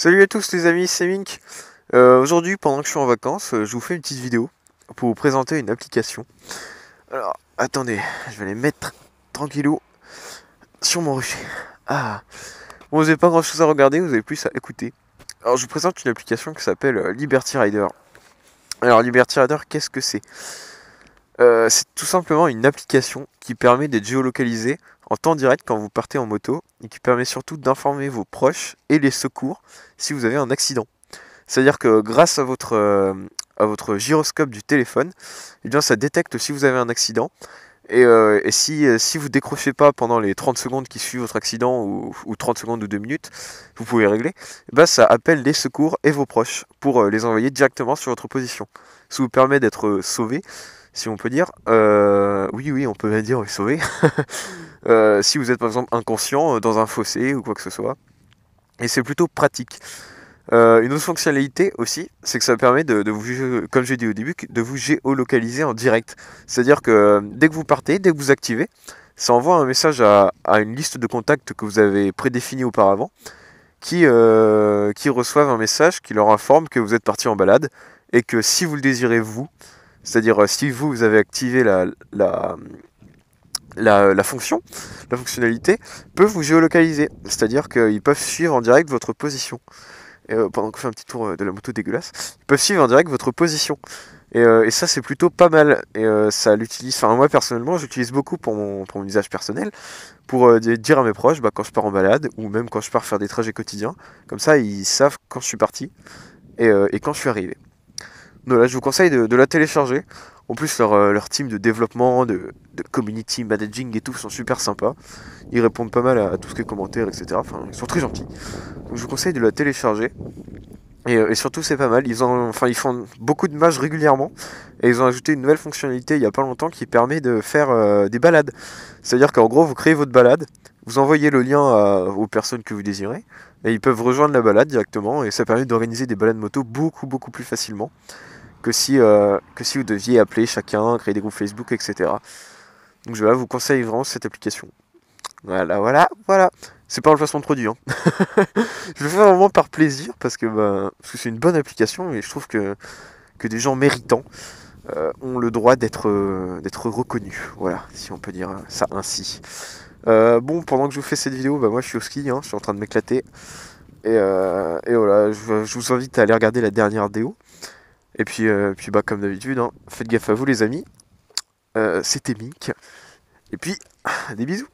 Salut à tous les amis, c'est Mink. Aujourd'hui, pendant que je suis en vacances, je vous fais une petite vidéo pour vous présenter une application. Alors, attendez, je vais les mettre tranquillou sur mon rucher. Ah, bon, vous n'avez pas grand chose à regarder, vous avez plus à écouter. Alors, je vous présente une application qui s'appelle Liberty Rider. Alors, Liberty Rider, qu'est-ce que c'est? C'est tout simplement une application qui permet d'être géolocalisé en temps direct quand vous partez en moto et qui permet surtout d'informer vos proches et les secours si vous avez un accident. C'est-à-dire que grâce à votre gyroscope du téléphone, eh bien, ça détecte si vous avez un accident. Et si vous décrochez pas pendant les 30 secondes qui suivent votre accident, ou 30 secondes ou 2 minutes, vous pouvez régler, eh ben, ça appelle les secours et vos proches pour les envoyer directement sur votre position. Ça vous permet d'être sauvé, si on peut dire. Oui, on peut même dire sauvé. Si vous êtes par exemple inconscient dans un fossé ou quoi que ce soit. Et c'est plutôt pratique. Une autre fonctionnalité aussi, c'est que ça permet de vous, comme j'ai dit au début, de vous géolocaliser en direct. C'est-à-dire que dès que vous partez, dès que vous activez, ça envoie un message à une liste de contacts que vous avez prédéfinie auparavant, qui reçoivent un message qui leur informe que vous êtes parti en balade et que si vous le désirez vous, c'est-à-dire si vous avez activé la fonction, la fonctionnalité, peuvent vous géolocaliser. C'est-à-dire qu'ils peuvent suivre en direct votre position. Et pendant qu'on fait un petit tour de la moto dégueulasse, ils peuvent suivre en direct votre position. Et ça, c'est plutôt pas mal. Et ça l'utilise. Enfin, moi personnellement, j'utilise beaucoup pour mon usage personnel, pour dire à mes proches quand je pars en balade ou même quand je pars faire des trajets quotidiens. Comme ça, ils savent quand je suis parti et quand je suis arrivé. Donc là, je vous conseille de la télécharger. En plus, leur team de développement, de community managing et tout sont super sympas. Ils répondent pas mal à tout ce qui est commentaires, etc. Enfin, ils sont très gentils. Donc je vous conseille de la télécharger. Et surtout, c'est pas mal. Ils font beaucoup de matchs régulièrement. Et ils ont ajouté une nouvelle fonctionnalité il y a pas longtemps qui permet de faire des balades. C'est-à-dire qu'en gros, vous créez votre balade, vous envoyez le lien aux personnes que vous désirez, et ils peuvent rejoindre la balade directement. Et ça permet d'organiser des balades moto beaucoup plus facilement que si vous deviez appeler chacun, créer des groupes Facebook, etc. Donc je vous conseille vraiment cette application. Voilà. C'est pas un placement de produit, hein. Je le fais vraiment par plaisir parce que c'est une bonne application et je trouve que des gens méritants ont le droit d'être reconnus. Voilà, si on peut dire ça ainsi. Bon, pendant que je vous fais cette vidéo, moi je suis au ski, hein, je suis en train de m'éclater. Et voilà, je vous invite à aller regarder la dernière vidéo. Et puis comme d'habitude, hein, faites gaffe à vous les amis. C'était Mink. Et puis, des bisous.